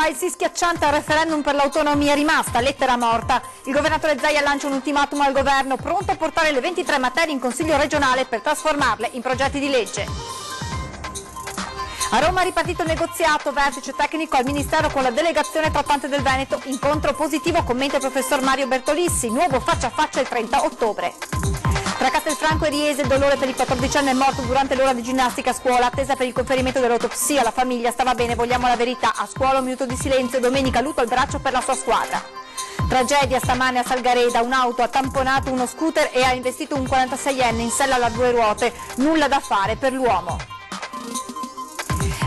il sì schiacciante al referendum per l'autonomia è rimasta, lettera morta. Il governatore Zaia lancia un ultimatum al governo, pronto a portare le 23 materie in Consiglio regionale per trasformarle in progetti di legge. A Roma è ripartito il negoziato, vertice tecnico al Ministero con la delegazione trattante del Veneto, incontro positivo, commenta il professor Mario Bertolissi, nuovo faccia a faccia il 30 ottobre. Tra Castelfranco e Riese il dolore per il 14enne morto durante l'ora di ginnastica a scuola, attesa per il conferimento dell'autopsia, la famiglia stava bene, vogliamo la verità, a scuola un minuto di silenzio, domenica lutto al braccio per la sua squadra. Tragedia stamane a Salgareda, un'auto ha tamponato uno scooter e ha investito un 46enne in sella a 2 ruote, nulla da fare per l'uomo.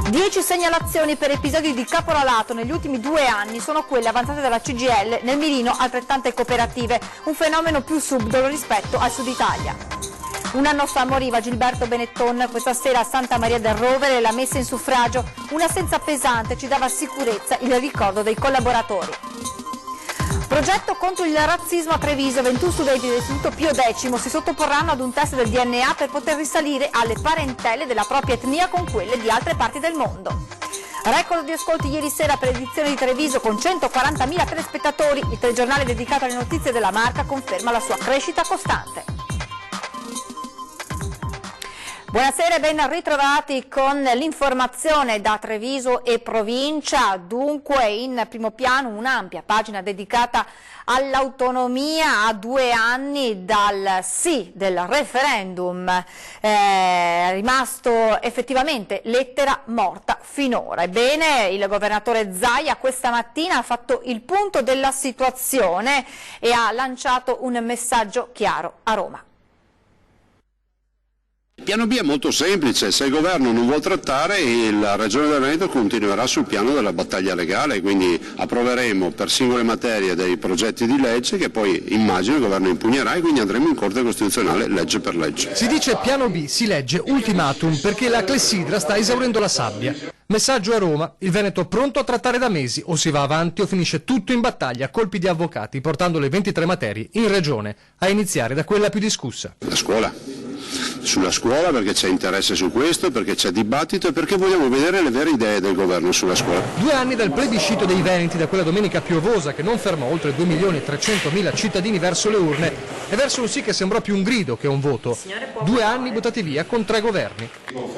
10 segnalazioni per episodi di caporalato negli ultimi 2 anni sono quelle avanzate dalla CGIL, nel mirino altrettante cooperative, un fenomeno più subdolo rispetto al Sud Italia. Un anno fa moriva Gilberto Benetton, questa sera a Santa Maria del Rovere l'ha messa in suffragio, un'assenza pesante ci dava sicurezza il ricordo dei collaboratori. Progetto contro il razzismo a Treviso, 21 studenti dell'Istituto Pio X si sottoporranno ad un test del DNA per poter risalire alle parentele della propria etnia con quelle di altre parti del mondo. Record di ascolti ieri sera per l'edizione di Treviso con 140.000 telespettatori, il telegiornale dedicato alle notizie della marca conferma la sua crescita costante. Buonasera e ben ritrovati con l'informazione da Treviso e provincia. Dunque in primo piano un'ampia pagina dedicata all'autonomia a 2 anni dal sì del referendum, rimasto effettivamente lettera morta finora. Ebbene, il governatore Zaia questa mattina ha fatto il punto della situazione e ha lanciato un messaggio chiaro a Roma. Il piano B è molto semplice, se il governo non vuole trattare la Regione del Veneto continuerà sul piano della battaglia legale, quindi approveremo per singole materie dei progetti di legge che poi immagino il governo impugnerà e quindi andremo in Corte Costituzionale legge per legge. Si dice piano B, si legge ultimatum perché la clessidra sta esaurendo la sabbia. Messaggio a Roma, il Veneto pronto a trattare da mesi, o si va avanti o finisce tutto in battaglia a colpi di avvocati portando le 23 materie in Regione, a iniziare da quella più discussa. La scuola. Sulla scuola perché c'è interesse su questo, perché c'è dibattito e perché vogliamo vedere le vere idee del governo sulla scuola. 2 anni dal plebiscito dei Veneti, da quella domenica piovosa che non fermò oltre 2.300.000 cittadini verso le urne e verso un sì che sembrò più un grido che un voto. 2 anni buttati via con 3 governi.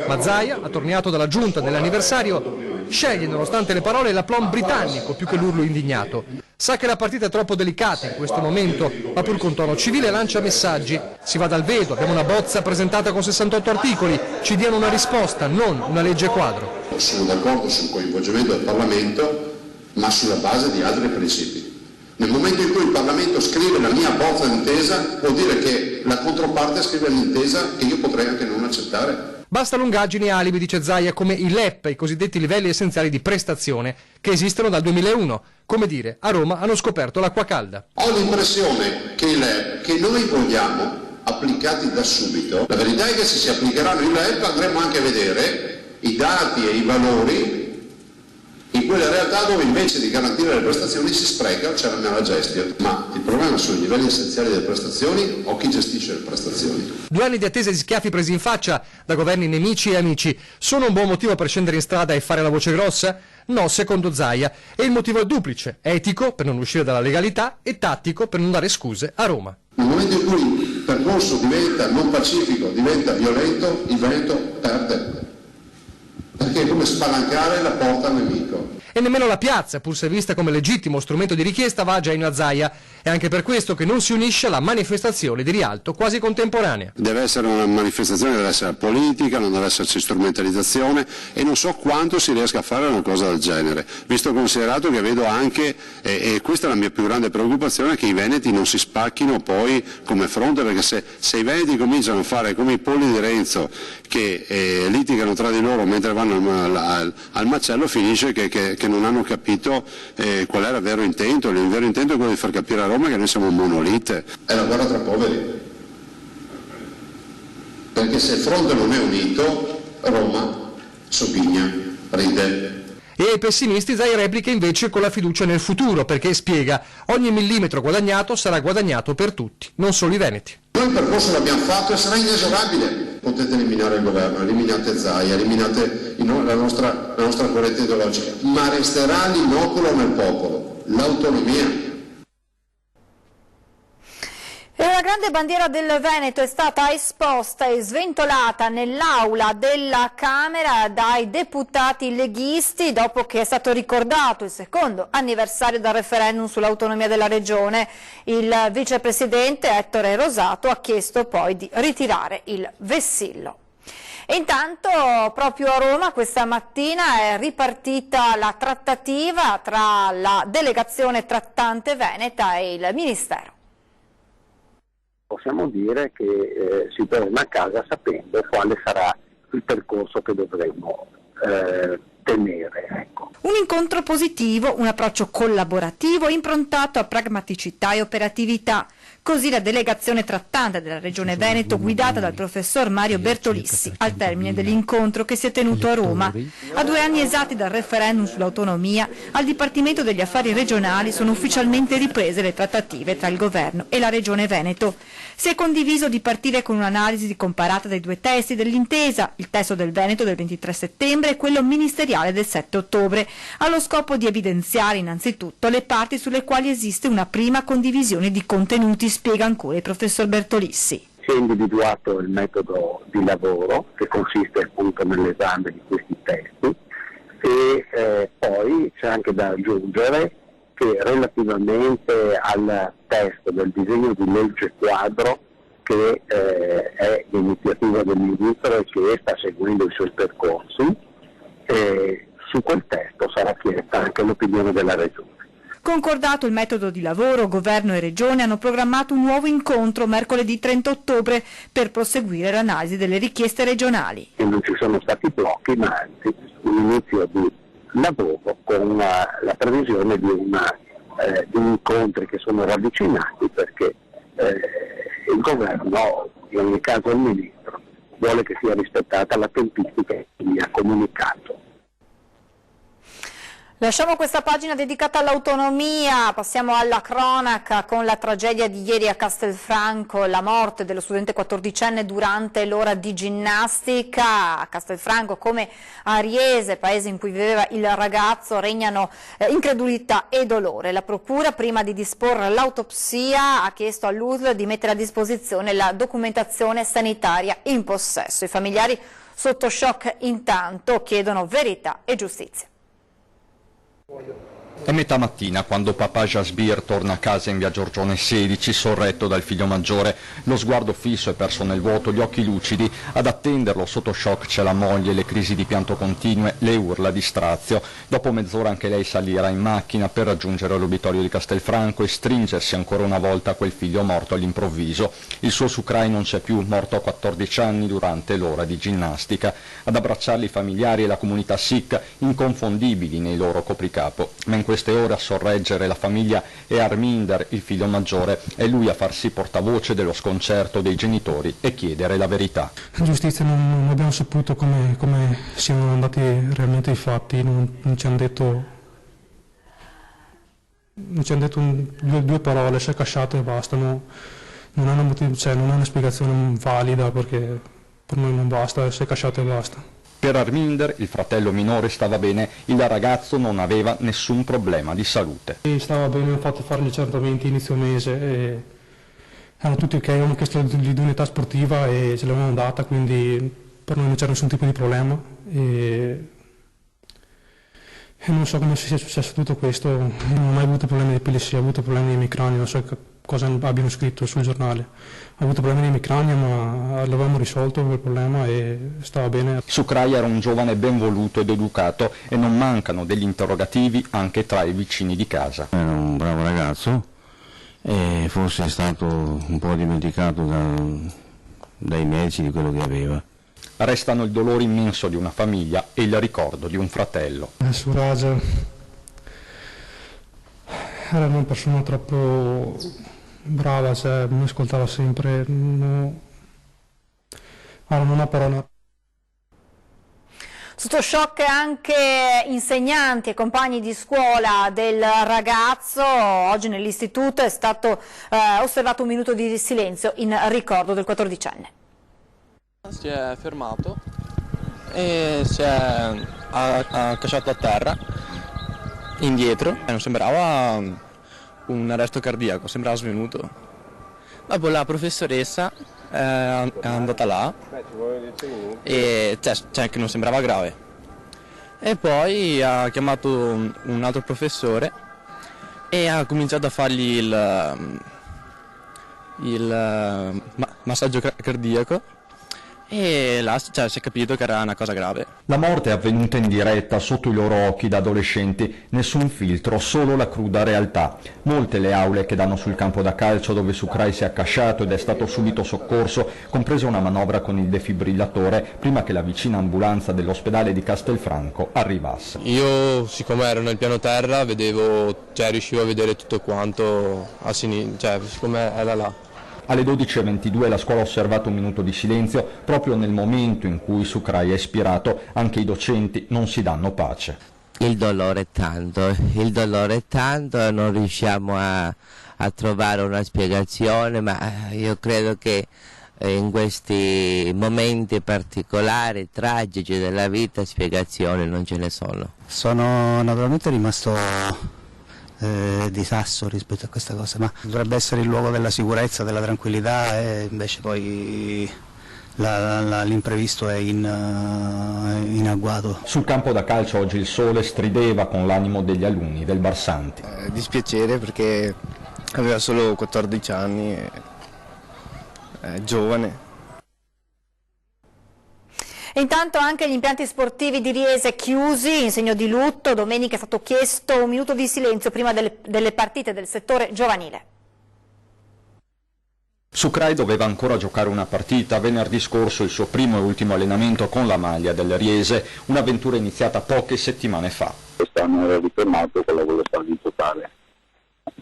Ma Zaia, attorniato dalla giunta nell'anniversario, sceglie nonostante le parole l'aplomb britannico più che l'urlo indignato. Sa che la partita è troppo delicata in questo momento, ma pur con tono civile lancia messaggi. Si va dal veto, abbiamo una bozza presentata con 68 articoli, ci diano una risposta, non una legge quadro. Sono d'accordo sul coinvolgimento del Parlamento, ma sulla base di altri principi. Nel momento in cui il Parlamento scrive la mia bozza d'intesa, vuol dire che la controparte scrive l'intesa che io potrei anche non accettare. Basta lungaggini e alibi, dice Zaia, come i LEP, i cosiddetti livelli essenziali di prestazione, che esistono dal 2001. Come dire, a Roma hanno scoperto l'acqua calda. Ho l'impressione che i LEP, che noi vogliamo applicati da subito, la verità è che se si applicheranno i LEP andremo anche a vedere i dati e i valori in quelle realtà dove invece di garantire le prestazioni si spreca, c'è la mala gestione. Ma il problema sono i livelli essenziali delle prestazioni o chi gestisce le prestazioni. 2 anni di attesa e di schiaffi presi in faccia da governi nemici e amici sono un buon motivo per scendere in strada e fare la voce grossa? No, secondo Zaia. E il motivo è duplice: etico, per non uscire dalla legalità, e tattico, per non dare scuse a Roma. Nel momento in cui il percorso diventa non pacifico, diventa violento, il Veneto perde. Perché è come spalancare la porta al nemico. E nemmeno la piazza, pur se vista come legittimo strumento di richiesta, va già in a Zaia. È anche per questo che non si unisce alla manifestazione di Rialto quasi contemporanea. Deve essere una manifestazione, deve essere politica, non deve esserci strumentalizzazione e non so quanto si riesca a fare una cosa del genere, visto considerato che vedo anche, e questa è la mia più grande preoccupazione, che i veneti non si spacchino poi come fronte, perché se i veneti cominciano a fare come i polli di Renzo che litigano tra di loro mentre vanno al macello, finisce che non hanno capito qual era il vero intento. Il vero intento è quello di far capire a Roma che noi siamo un monolite. È la guerra tra poveri, perché se il fronte non è unito Roma soghigna, ride. E ai pessimisti Zaia replica invece con la fiducia nel futuro, perché spiega: ogni millimetro guadagnato sarà guadagnato per tutti, non solo i veneti. Noi il percorso l'abbiamo fatto e sarà inesorabile. Potete eliminare il governo, eliminate Zaia, eliminate la nostra corrente ideologica, ma resterà l'inoculo nel popolo, l'autonomia. E una grande bandiera del Veneto è stata esposta e sventolata nell'aula della Camera dai deputati leghisti dopo che è stato ricordato il secondo anniversario del referendum sull'autonomia della regione. Il vicepresidente Ettore Rosato ha chiesto poi di ritirare il vessillo. E intanto proprio a Roma questa mattina è ripartita la trattativa tra la delegazione trattante veneta e il Ministero. Possiamo dire che si torna a casa sapendo quale sarà il percorso che dovremo tenere. Ecco. Un incontro positivo, un approccio collaborativo improntato a pragmaticità e operatività. Così la delegazione trattante della Regione Veneto, guidata dal professor Mario Bertolissi, al termine dell'incontro che si è tenuto a Roma. A 2 anni esatti dal referendum sull'autonomia, al Dipartimento degli Affari Regionali sono ufficialmente riprese le trattative tra il Governo e la Regione Veneto. Si è condiviso di partire con un'analisi comparata dei 2 testi dell'intesa, il testo del Veneto del 23 settembre e quello ministeriale del 7 ottobre, allo scopo di evidenziare innanzitutto le parti sulle quali esiste una prima condivisione di contenuti, spiega ancora il professor Bertolissi. Si è individuato il metodo di lavoro che consiste appunto nell'esame di questi testi e poi c'è anche da aggiungere che relativamente al testo del disegno di legge quadro che è l'iniziativa del Ministro e che sta seguendo i suoi percorsi, su quel testo sarà chiesta anche l'opinione della Regione. Concordato il metodo di lavoro, Governo e Regione hanno programmato un nuovo incontro mercoledì 30 ottobre per proseguire l'analisi delle richieste regionali. E non ci sono stati blocchi, ma anzi un inizio di lavoro con la previsione di incontri che sono ravvicinati perché il Governo, in ogni caso il Ministro, vuole che sia rispettata la tempistica che gli ha comunicato. Lasciamo questa pagina dedicata all'autonomia, passiamo alla cronaca con la tragedia di ieri a Castelfranco, la morte dello studente 14enne durante l'ora di ginnastica. A Castelfranco, come a Riese, paese in cui viveva il ragazzo, regnano incredulità e dolore. La procura, prima di disporre l'autopsia, ha chiesto all'USL di mettere a disposizione la documentazione sanitaria in possesso. I familiari sotto shock intanto chiedono verità e giustizia. È metà mattina quando papà Jasbir torna a casa in via Giorgione 16, sorretto dal figlio maggiore, lo sguardo fisso e perso nel vuoto, gli occhi lucidi. Ad attenderlo sotto shock c'è la moglie, le crisi di pianto continue, le urla di strazio. Dopo mezz'ora anche lei salirà in macchina per raggiungere l'obitorio di Castelfranco e stringersi ancora una volta a quel figlio morto all'improvviso. Il suo Sukrai non c'è più, morto a 14 anni durante l'ora di ginnastica. Ad abbracciarli i familiari e la comunità sikh, inconfondibili nei loro copricapo. Ma in queste ore a sorreggere la famiglia è Arminder, il figlio maggiore, è lui a farsi portavoce dello sconcerto dei genitori e chiedere la verità. In giustizia non abbiamo saputo come siano andati realmente i fatti, non ci hanno detto due parole, si è casciato e basta, non hanno non ha una spiegazione valida perché per noi non basta, si è casciato e basta. Per Arminder, il fratello minore, stava bene, il ragazzo non aveva nessun problema di salute. Stava bene, hanno fatto fare gli accertamenti inizio mese e erano tutti ok, avevano chiesto di un'età sportiva e ce l'avevano data, quindi per noi non c'era nessun tipo di problema e non so come sia successo tutto questo, non ho mai avuto problemi di epilessia, ho avuto problemi di emicrania, non so cosa abbiano scritto sul giornale. Ho avuto problemi di emicrania ma l'avevamo risolto quel problema e stava bene. Sukrai era un giovane ben voluto ed educato e non mancano degli interrogativi anche tra i vicini di casa. Era un bravo ragazzo e forse è stato un po' dimenticato dai medici di quello che aveva. Restano il dolore immenso di una famiglia e il ricordo di un fratello. Suraj era una persona troppo brava, cioè, mi ascoltava sempre, non ha parola. Sotto shock anche insegnanti e compagni di scuola del ragazzo. Oggi nell'istituto è stato osservato un minuto di silenzio in ricordo del 14enne. Si è fermato e ha cacciato a terra, indietro, non sembrava un arresto cardiaco, sembrava svenuto. Dopo la professoressa è andata là e che non sembrava grave. E poi ha chiamato un altro professore e ha cominciato a fargli il massaggio cardiaco. E là si è capito che era una cosa grave. La morte è avvenuta in diretta sotto i loro occhi da adolescenti, nessun filtro, solo la cruda realtà. Molte le aule che danno sul campo da calcio dove Sucrai si è accasciato ed è stato subito soccorso, compresa una manovra con il defibrillatore, prima che la vicina ambulanza dell'ospedale di Castelfranco arrivasse. Io, siccome ero nel piano terra, riuscivo a vedere tutto quanto a sinistra, siccome era là. Alle 12:22 la scuola ha osservato un minuto di silenzio, proprio nel momento in cui Sucrai è espirato. Anche i docenti non si danno pace. Il dolore è tanto, non riusciamo a trovare una spiegazione, ma io credo che in questi momenti particolari, tragici della vita, spiegazioni non ce ne sono. Sono naturalmente rimasto di sasso rispetto a questa cosa, ma dovrebbe essere il luogo della sicurezza, della tranquillità, e invece poi l'imprevisto è in agguato. Sul campo da calcio oggi il sole strideva con l'animo degli alunni del Barsanti. Dispiacere perché aveva solo 14 anni, è giovane. E intanto anche gli impianti sportivi di Riese chiusi in segno di lutto. Domenica è stato chiesto un minuto di silenzio prima delle partite del settore giovanile. Sucrai doveva ancora giocare una partita, venerdì scorso il suo primo e ultimo allenamento con la maglia del Riese, un'avventura iniziata poche settimane fa. Quest'anno era ritornato con la volontà di giocare.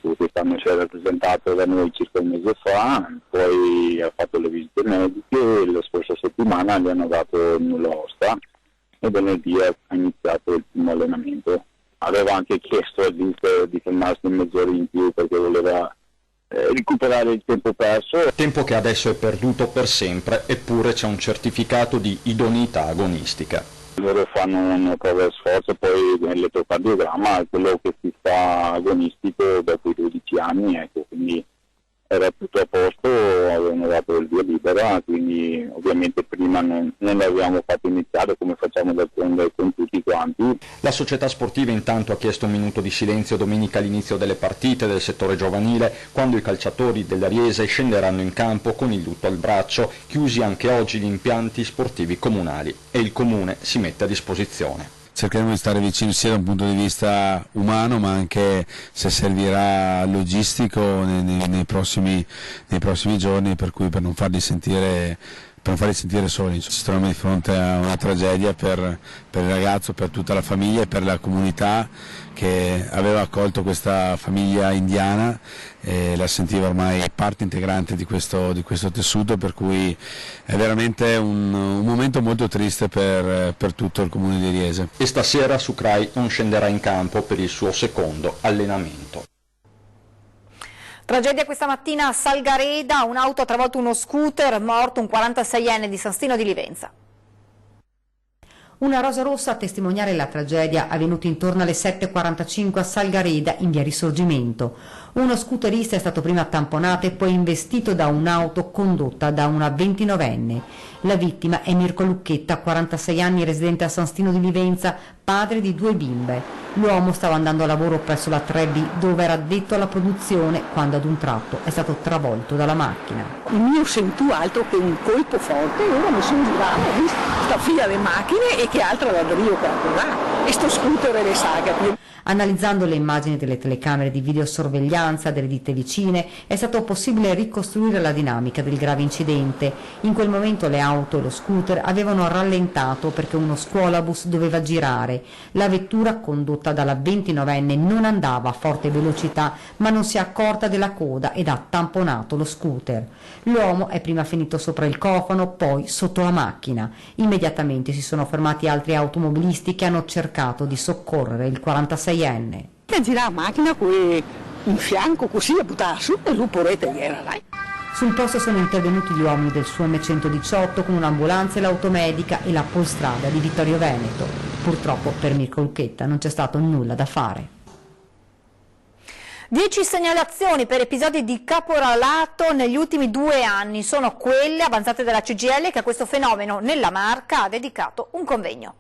Quest'anno si è rappresentato da noi circa un mese fa, poi ha fatto le visite mediche e la scorsa settimana gli hanno dato il nulla osta e venerdì ha iniziato il primo allenamento. Aveva anche chiesto di fermarsi mezz'ora in più perché voleva recuperare il tempo perso. Tempo che adesso è perduto per sempre, eppure c'è un certificato di idoneità agonistica. Loro fanno una prova di sforzo, poi l'elettrocardiogramma è quello che si fa agonistico dopo i 12 anni, ecco, quindi era tutto a posto, avevano dato il via libera, quindi ovviamente prima non l'abbiamo fatto iniziare come facciamo d'altronde con tutti quanti. La società sportiva intanto ha chiesto un minuto di silenzio domenica all'inizio delle partite del settore giovanile, quando i calciatori della Riese scenderanno in campo con il lutto al braccio, chiusi anche oggi gli impianti sportivi comunali e il comune si mette a disposizione. Cercheremo di stare vicini sia da un punto di vista umano ma anche se servirà logistico nei prossimi giorni, per cui per non farli sentire soli. Ci troviamo di fronte a una tragedia per il ragazzo, per tutta la famiglia e per la comunità che aveva accolto questa famiglia indiana e la sentiva ormai parte integrante di questo tessuto, per cui è veramente un momento molto triste per tutto il comune di Riese. E stasera Sucrai non scenderà in campo per il suo secondo allenamento. Tragedia questa mattina a Salgareda, un'auto ha travolto uno scooter, morto un 46enne di San Stino di Livenza. Una rosa rossa a testimoniare la tragedia avvenuta intorno alle 7:45 a Salgareda in via Risorgimento. Uno scooterista è stato prima tamponato e poi investito da un'auto condotta da una 29enne. La vittima è Mirko Lucchetta, 46 anni, residente a San Stino di Livenza, padre di 2 bimbe. L'uomo stava andando a lavoro presso la 3B dove era addetto alla produzione quando ad un tratto è stato travolto dalla macchina. Io sento altro che un colpo forte e ora mi sono girata, ho visto sta fila di macchine e che altra da Rio che là e sto scooter e le saghe. Analizzando le immagini delle telecamere di videosorveglianza delle ditte vicine è stato possibile ricostruire la dinamica del grave incidente. In quel momento le auto e lo scooter avevano rallentato perché uno scuolabus doveva girare. La vettura condotta dalla 29enne non andava a forte velocità ma non si è accorta della coda ed ha tamponato lo scooter. L'uomo è prima finito sopra il cofano, poi sotto la macchina. Immediatamente si sono fermati altri automobilisti che hanno cercato di soccorrere il 46enne. Che gira la macchina qui in fianco così a buttare su e lui porrete era là. Sul posto sono intervenuti gli uomini del SUAM 118 con un'ambulanza e l'automedica e la Polstrada di Vittorio Veneto. Purtroppo per Mirko Lucchetta non c'è stato nulla da fare. 10 segnalazioni per episodi di caporalato negli ultimi 2 anni, sono quelle avanzate dalla CGIL che a questo fenomeno nella Marca ha dedicato un convegno.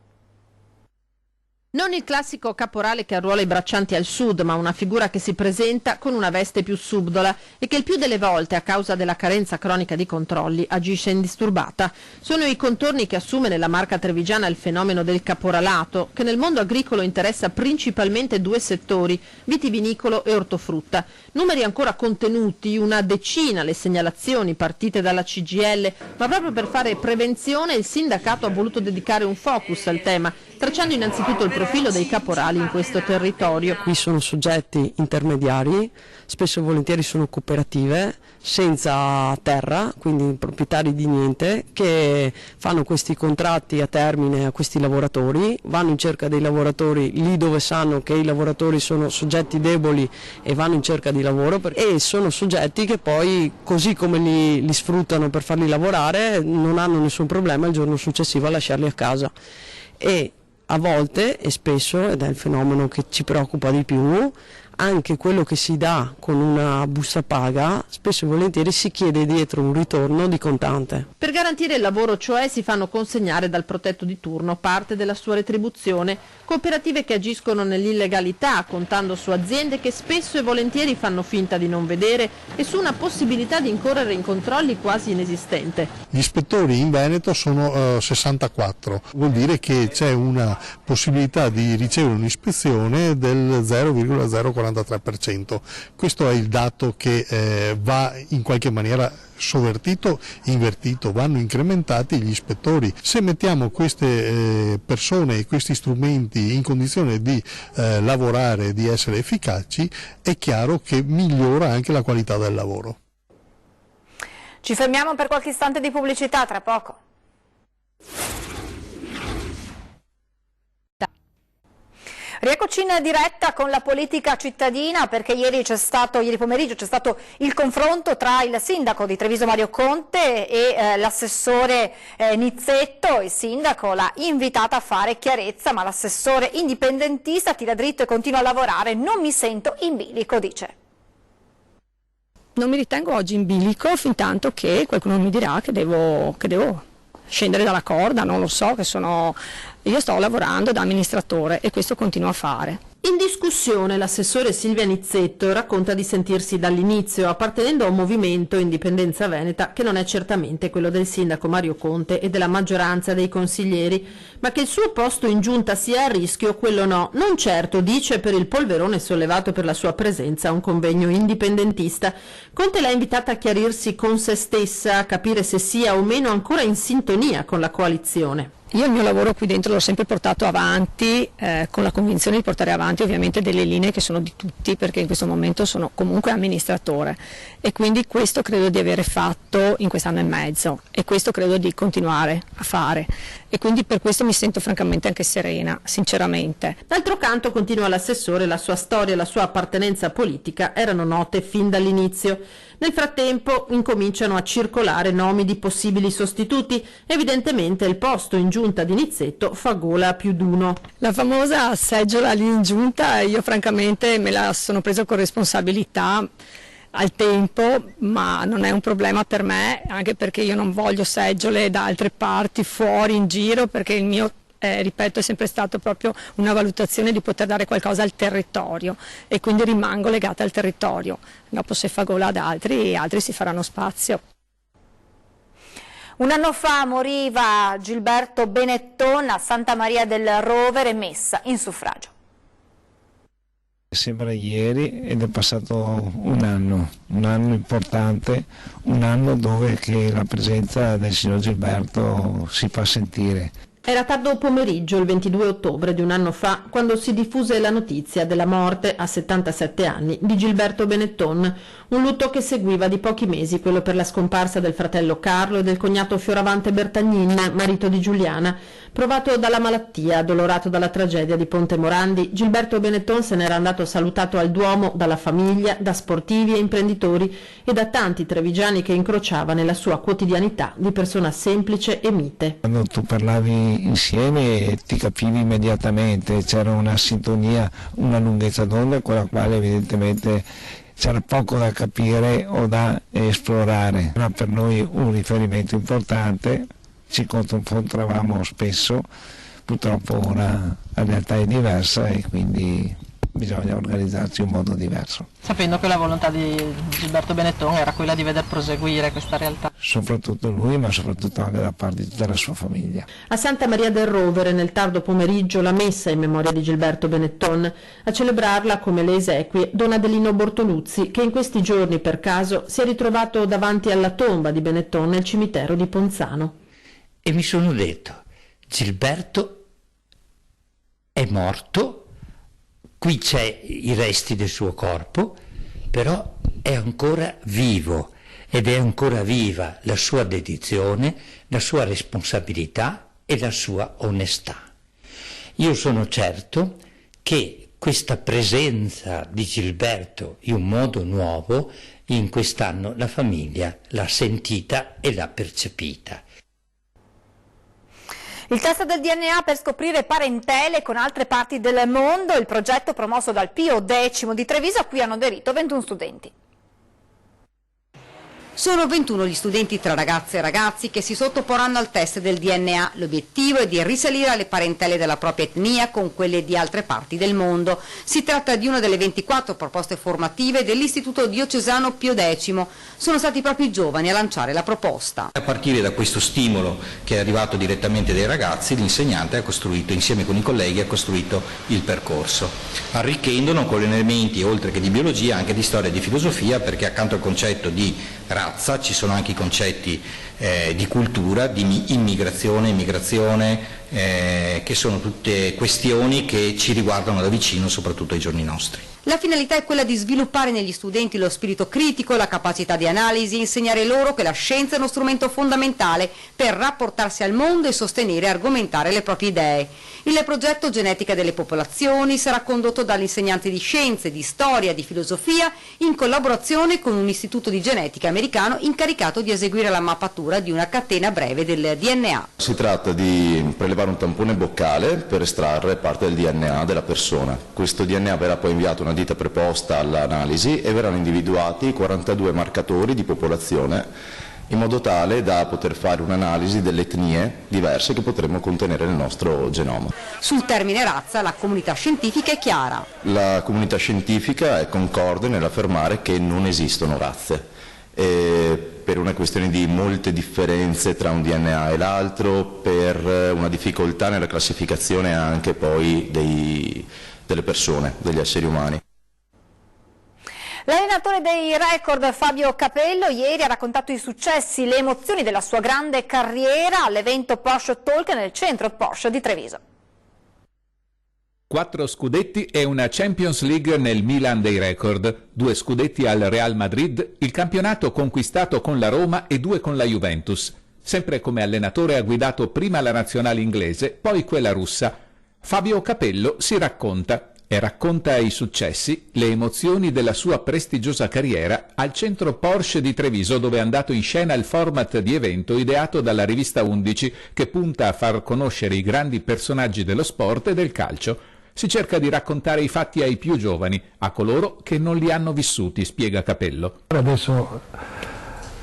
Non il classico caporale che arruola i braccianti al sud, ma una figura che si presenta con una veste più subdola e che il più delle volte, a causa della carenza cronica di controlli, agisce indisturbata. Sono i contorni che assume nella Marca trevigiana il fenomeno del caporalato, che nel mondo agricolo interessa principalmente 2 settori, vitivinicolo e ortofrutta. Numeri ancora contenuti, una decina le segnalazioni partite dalla CGIL, ma proprio per fare prevenzione il sindacato ha voluto dedicare un focus al tema, tracciando innanzitutto il profilo dei caporali in questo territorio. Qui sono soggetti intermediari, spesso e volentieri sono cooperative, senza terra, quindi proprietari di niente, che fanno questi contratti a termine a questi lavoratori, vanno in cerca dei lavoratori lì dove sanno che i lavoratori sono soggetti deboli e vanno in cerca di lavoro, e sono soggetti che poi, così come li sfruttano per farli lavorare, non hanno nessun problema il giorno successivo a lasciarli a casa. E a volte, e spesso, ed è il fenomeno che ci preoccupa di più, anche quello che si dà con una busta paga, spesso e volentieri si chiede dietro un ritorno di contante. Per garantire il lavoro, cioè, si fanno consegnare dal protetto di turno parte della sua retribuzione, cooperative che agiscono nell'illegalità, contando su aziende che spesso e volentieri fanno finta di non vedere e su una possibilità di incorrere in controlli quasi inesistente. Gli ispettori in Veneto sono 64, vuol dire che c'è una possibilità di ricevere un'ispezione del 0,043%. Questo è il dato che va in qualche maniera sovvertito, invertito, vanno incrementati gli ispettori. Se mettiamo queste persone e questi strumenti in condizione di lavorare, di essere efficaci, è chiaro che migliora anche la qualità del lavoro. Ci fermiamo per qualche istante di pubblicità, tra poco. Rieccoci in diretta con la politica cittadina, perché ieri pomeriggio c'è stato il confronto tra il sindaco di Treviso Mario Conte e l'assessore Nizzetto. Il sindaco l'ha invitata a fare chiarezza, ma l'assessore indipendentista tira dritto e continua a lavorare. Non mi sento in bilico, dice. Non mi ritengo oggi in bilico fin tanto che qualcuno mi dirà che devo scendere dalla corda, non lo so, io sto lavorando da amministratore e questo continuo a fare. In discussione l'assessore Silvia Nizzetto racconta di sentirsi dall'inizio appartenendo a un movimento Indipendenza Veneta che non è certamente quello del sindaco Mario Conte e della maggioranza dei consiglieri, ma che il suo posto in giunta sia a rischio, quello no. Non certo, dice, per il polverone sollevato per la sua presenza a un convegno indipendentista. Conte l'ha invitata a chiarirsi con se stessa, a capire se sia o meno ancora in sintonia con la coalizione. Io il mio lavoro qui dentro l'ho sempre portato avanti con la convinzione di portare avanti ovviamente delle linee che sono di tutti, perché in questo momento sono comunque amministratore e quindi questo credo di avere fatto in quest'anno e mezzo e questo credo di continuare a fare e quindi per questo mi sento francamente anche serena, sinceramente. D'altro canto, continua l'assessore, la sua storia e la sua appartenenza politica erano note fin dall'inizio. Nel frattempo incominciano a circolare nomi di possibili sostituti, evidentemente il posto in giunta di Nizzetto fa gola a più d'uno. La famosa seggiola lì in giunta io francamente me la sono presa con responsabilità al tempo, ma non è un problema per me, anche perché io non voglio seggiole da altre parti fuori in giro, perché il mio ripeto, è sempre stato proprio una valutazione di poter dare qualcosa al territorio e quindi rimango legata al territorio. Dopo se fa gola ad altri, altri si faranno spazio. Un anno fa moriva Gilberto Benetton a Santa Maria del Rovere, messa in suffragio. Sembra ieri ed è passato un anno importante, un anno dove che la presenza del signor Gilberto si fa sentire. Era tardo pomeriggio, il 22 ottobre di un anno fa, quando si diffuse la notizia della morte, a 77 anni, di Gilberto Benetton, un lutto che seguiva di pochi mesi quello per la scomparsa del fratello Carlo e del cognato Fioravante Bertagnin, marito di Giuliana, Provato dalla malattia, addolorato dalla tragedia di Ponte Morandi, Gilberto Benetton se n'era andato salutato al Duomo dalla famiglia, da sportivi e imprenditori e da tanti trevigiani che incrociava nella sua quotidianità di persona semplice e mite. Quando tu parlavi insieme ti capivi immediatamente, c'era una sintonia, una lunghezza d'onda con la quale evidentemente c'era poco da capire o da esplorare. Era per noi un riferimento importante, ci confrontavamo spesso, purtroppo ora la realtà è diversa e quindi bisogna organizzarci in un modo diverso. Sapendo che la volontà di Gilberto Benetton era quella di veder proseguire questa realtà. Soprattutto lui, ma soprattutto anche da parte di tutta la sua famiglia. A Santa Maria del Rovere, nel tardo pomeriggio, la messa in memoria di Gilberto Benetton. A celebrarla, come le esequie, Don Adelino Bortoluzzi, che in questi giorni, per caso, si è ritrovato davanti alla tomba di Benetton nel cimitero di Ponzano. E mi sono detto, Gilberto è morto, qui c'è i resti del suo corpo, però è ancora vivo ed è ancora viva la sua dedizione, la sua responsabilità e la sua onestà. Io sono certo che questa presenza di Gilberto in un modo nuovo, in quest'anno la famiglia l'ha sentita e l'ha percepita. Il test del DNA per scoprire parentele con altre parti del mondo, il progetto promosso dal Pio X di Treviso, a cui hanno aderito 21 studenti. Sono 21 gli studenti tra ragazze e ragazzi che si sottoporranno al test del DNA. L'obiettivo è di risalire alle parentele della propria etnia con quelle di altre parti del mondo. Si tratta di una delle 24 proposte formative dell'Istituto Diocesano Pio X. Sono stati proprio i giovani a lanciare la proposta. A partire da questo stimolo che è arrivato direttamente dai ragazzi, l'insegnante ha costruito, insieme con i colleghi, ha costruito il percorso, arricchendolo con elementi, oltre che di biologia, anche di storia e di filosofia, perché accanto al concetto di razza ci sono anche i concetti di cultura, di immigrazione, che sono tutte questioni che ci riguardano da vicino, soprattutto ai giorni nostri. La finalità è quella di sviluppare negli studenti lo spirito critico, la capacità di analisi, insegnare loro che la scienza è uno strumento fondamentale per rapportarsi al mondo e sostenere e argomentare le proprie idee. Il progetto Genetica delle popolazioni sarà condotto dagli insegnanti di scienze, di storia, di filosofia, in collaborazione con un istituto di genetica americano incaricato di eseguire la mappatura di una catena breve del DNA. Si tratta di prelevare un tampone boccale per estrarre parte del DNA della persona. Questo DNA verrà poi inviato a una ditta preposta all'analisi e verranno individuati 42 marcatori di popolazione in modo tale da poter fare un'analisi delle etnie diverse che potremmo contenere nel nostro genoma. Sul termine razza la comunità scientifica è chiara. La comunità scientifica è concorde nell'affermare che non esistono razze, per una questione di molte differenze tra un DNA e l'altro, per una difficoltà nella classificazione anche poi delle persone, degli esseri umani. L'allenatore dei record Fabio Capello ieri ha raccontato i successi, le emozioni della sua grande carriera all'evento Porsche Talk nel centro Porsche di Treviso. 4 scudetti e una Champions League nel Milan dei record, 2 scudetti al Real Madrid, il campionato conquistato con la Roma e 2 con la Juventus. Sempre come allenatore ha guidato prima la nazionale inglese, poi quella russa. Fabio Capello si racconta e racconta i successi, le emozioni della sua prestigiosa carriera al centro Porsche di Treviso, dove è andato in scena il format di evento ideato dalla rivista 11 che punta a far conoscere i grandi personaggi dello sport e del calcio. Si cerca di raccontare i fatti ai più giovani, a coloro che non li hanno vissuti, spiega Capello. Adesso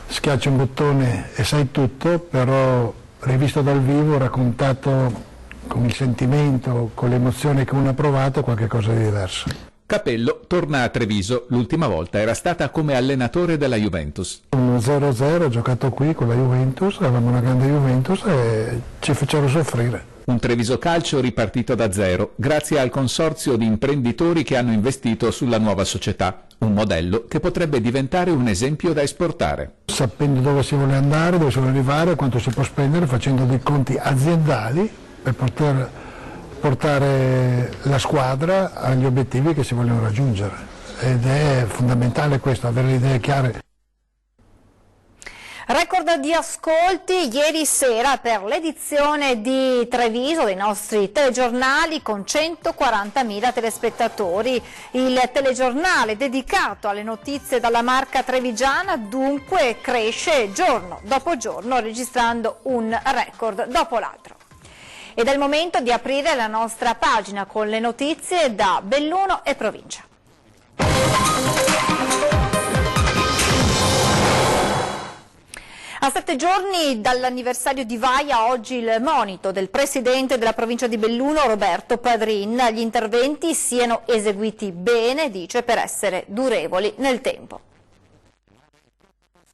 schiacci un bottone e sai tutto, però rivisto dal vivo, raccontato con il sentimento, con l'emozione che uno ha provato, qualche cosa di diverso. Capello torna a Treviso, l'ultima volta era stata come allenatore della Juventus. Un 0-0, ho giocato qui con la Juventus, avevamo una grande Juventus e ci fecero soffrire. Un Treviso Calcio ripartito da zero, grazie al consorzio di imprenditori che hanno investito sulla nuova società, un modello che potrebbe diventare un esempio da esportare. Sapendo dove si vuole andare, dove si vuole arrivare, quanto si può spendere, facendo dei conti aziendali per poter portare la squadra agli obiettivi che si vogliono raggiungere. Ed è fondamentale questo, avere le idee chiare. Record di ascolti ieri sera per l'edizione di Treviso dei nostri telegiornali con 140.000 telespettatori. Il telegiornale dedicato alle notizie dalla Marca trevigiana dunque cresce giorno dopo giorno registrando un record dopo l'altro. Ed è il momento di aprire la nostra pagina con le notizie da Belluno e provincia. A 7 giorni dall'anniversario di Vaia, oggi il monito del presidente della provincia di Belluno, Roberto Padrin. Gli interventi siano eseguiti bene, dice, per essere durevoli nel tempo.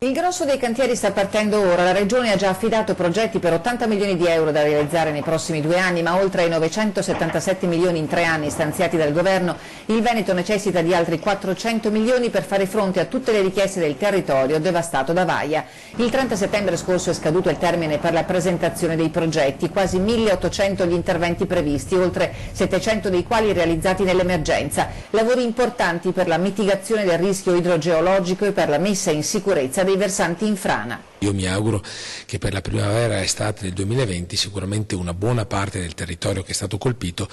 Il grosso dei cantieri sta partendo ora. La Regione ha già affidato progetti per 80 milioni di euro da realizzare nei prossimi 2 anni, ma oltre ai 977 milioni in 3 anni stanziati dal Governo, il Veneto necessita di altri 400 milioni per fare fronte a tutte le richieste del territorio devastato da Vaia. Il 30 settembre scorso è scaduto il termine per la presentazione dei progetti, quasi 1.800 gli interventi previsti, oltre 700 dei quali realizzati nell'emergenza. Lavori importanti per la mitigazione del rischio idrogeologico e per la messa in sicurezza dei versanti in frana. Io mi auguro che per la primavera e estate del 2020 sicuramente una buona parte del territorio che è stato colpito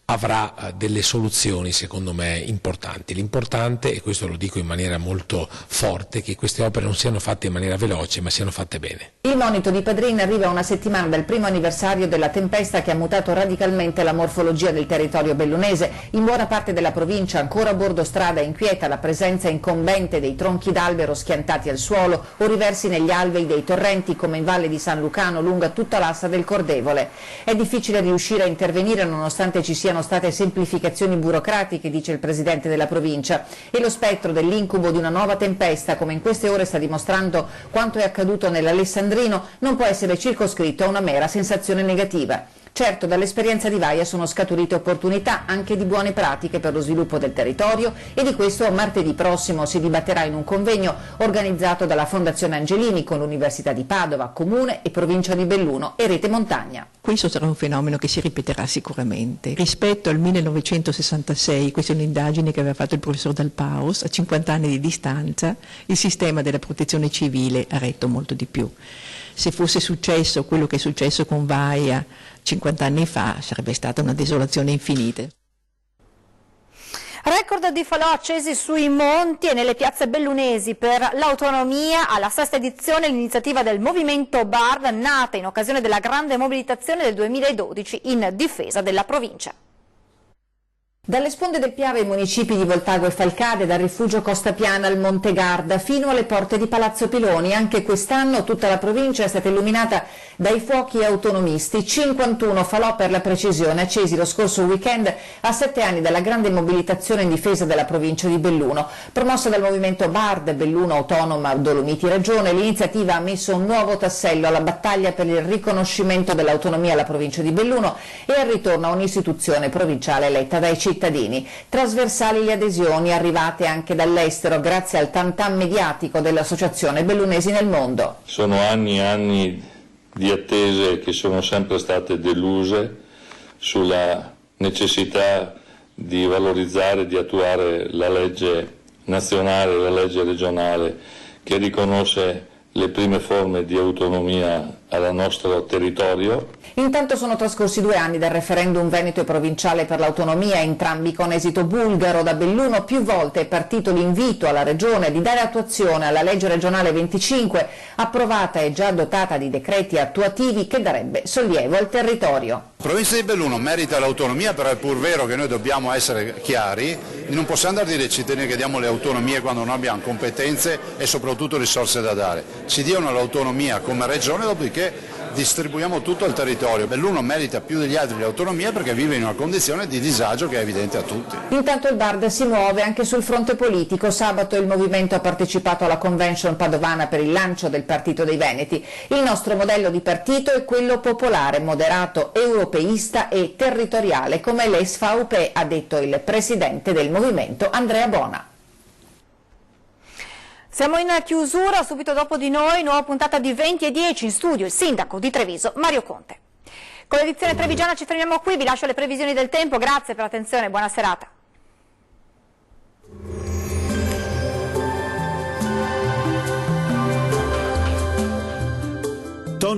avrà delle soluzioni secondo me importanti. L'importante, e questo lo dico in maniera molto forte, è che queste opere non siano fatte in maniera veloce ma siano fatte bene. Il monito di Padrin arriva a una settimana dal primo anniversario della tempesta che ha mutato radicalmente la morfologia del territorio bellunese. In buona parte della provincia ancora a bordo strada inquieta la presenza incombente dei tronchi d'albero schiantati al suolo o riversi negli alvei dei torrenti come in Valle di San Lucano lunga tutta l'assa del Cordevole. È difficile riuscire a intervenire nonostante ci siano state semplificazioni burocratiche, dice il presidente della provincia, e lo spettro dell'incubo di una nuova tempesta, come in queste ore sta dimostrando quanto è accaduto nell'Alessandrino, non può essere circoscritto a una mera sensazione negativa. Certo, dall'esperienza di Vaia sono scaturite opportunità anche di buone pratiche per lo sviluppo del territorio e di questo martedì prossimo si dibatterà in un convegno organizzato dalla Fondazione Angelini con l'Università di Padova, Comune e Provincia di Belluno e Rete Montagna. Questo sarà un fenomeno che si ripeterà sicuramente. Rispetto al 1966, questa è un'indagine che aveva fatto il professor Dal Paus, a 50 anni di distanza il sistema della protezione civile ha retto molto di più. Se fosse successo quello che è successo con Vaia 50 anni fa, sarebbe stata una desolazione infinita. Record di falò accesi sui monti e nelle piazze bellunesi per l'autonomia alla 6ª edizione l'iniziativa del Movimento Bard, nata in occasione della grande mobilitazione del 2012 in difesa della provincia. Dalle sponde del Piave ai municipi di Voltago e Falcade, dal rifugio Costa Piana al Monte Garda, fino alle porte di Palazzo Piloni, anche quest'anno tutta la provincia è stata illuminata dai fuochi autonomisti, 51 falò per la precisione, accesi lo scorso weekend a 7 anni dalla grande mobilitazione in difesa della provincia di Belluno. Promossa dal movimento Bard, Belluno Autonoma, Dolomiti Regione, l'iniziativa ha messo un nuovo tassello alla battaglia per il riconoscimento dell'autonomia alla provincia di Belluno e al ritorno a un'istituzione provinciale eletta dai cittadini. Trasversali le adesioni arrivate anche dall'estero grazie al tam-tam mediatico dell'Associazione Bellunesi nel Mondo. Sono anni e anni di attese che sono sempre state deluse sulla necessità di valorizzare e di attuare la legge nazionale, la legge regionale che riconosce le prime forme di autonomia al nostro territorio. Intanto sono trascorsi 2 anni dal referendum veneto e provinciale per l'autonomia, entrambi con esito bulgaro. Da Belluno più volte è partito l'invito alla Regione di dare attuazione alla legge regionale 25, approvata e già dotata di decreti attuativi che darebbe sollievo al territorio. La provincia di Belluno merita l'autonomia, però è pur vero che noi dobbiamo essere chiari, non possiamo andare a dire ai cittadini che diamo le autonomie quando non abbiamo competenze e soprattutto risorse da dare. Ci diano l'autonomia come Regione, dopodiché distribuiamo tutto il territorio. Belluno merita più degli altri l'autonomia perché vive in una condizione di disagio che è evidente a tutti. Intanto il Bard si muove anche sul fronte politico. Sabato il movimento ha partecipato alla convention padovana per il lancio del Partito dei Veneti. Il nostro modello di partito è quello popolare, moderato, europeista e territoriale, come l'ESVAUP, ha detto il presidente del movimento Andrea Bona. Siamo in chiusura, subito dopo di noi, nuova puntata di 20:10 in studio il sindaco di Treviso, Mario Conte. Con l'edizione trevigiana ci fermiamo qui, vi lascio le previsioni del tempo, grazie per l'attenzione, buona serata.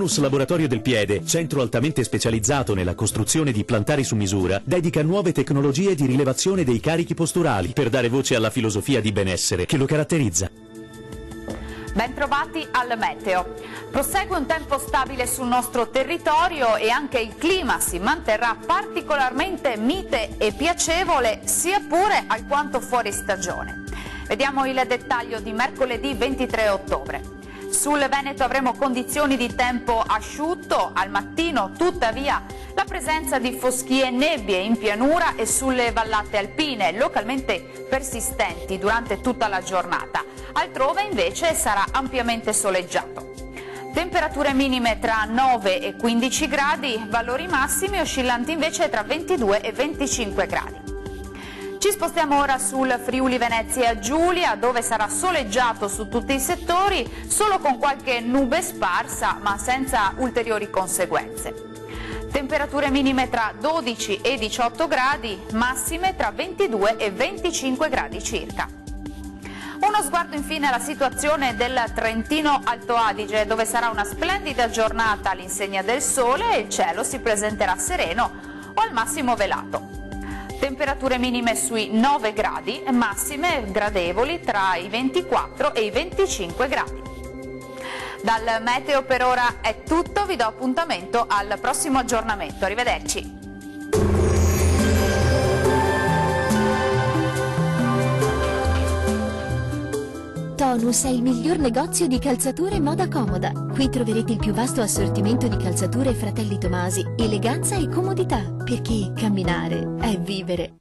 Tonus Laboratorio del Piede, centro altamente specializzato nella costruzione di plantari su misura, dedica nuove tecnologie di rilevazione dei carichi posturali per dare voce alla filosofia di benessere che lo caratterizza. Bentrovati al meteo. Prosegue un tempo stabile sul nostro territorio e anche il clima si manterrà particolarmente mite e piacevole, sia pure alquanto fuori stagione. Vediamo il dettaglio di mercoledì 23 ottobre. Sul Veneto avremo condizioni di tempo asciutto, al mattino tuttavia la presenza di foschie e nebbie in pianura e sulle vallate alpine, localmente persistenti durante tutta la giornata. Altrove invece sarà ampiamente soleggiato. Temperature minime tra 9 e 15 gradi, valori massimi oscillanti invece tra 22 e 25 gradi. Ci spostiamo ora sul Friuli Venezia Giulia, dove sarà soleggiato su tutti i settori, solo con qualche nube sparsa, ma senza ulteriori conseguenze. Temperature minime tra 12 e 18 gradi, massime tra 22 e 25 gradi circa. Uno sguardo infine alla situazione del Trentino Alto Adige, dove sarà una splendida giornata all'insegna del sole e il cielo si presenterà sereno o al massimo velato. Temperature minime sui 9 gradi, massime gradevoli tra i 24 e i 25 gradi. Dal meteo per ora è tutto, vi do appuntamento al prossimo aggiornamento. Arrivederci. Tonus è il miglior negozio di calzature e moda comoda. Qui troverete il più vasto assortimento di calzature Fratelli Tomasi, eleganza e comodità, perché camminare è vivere.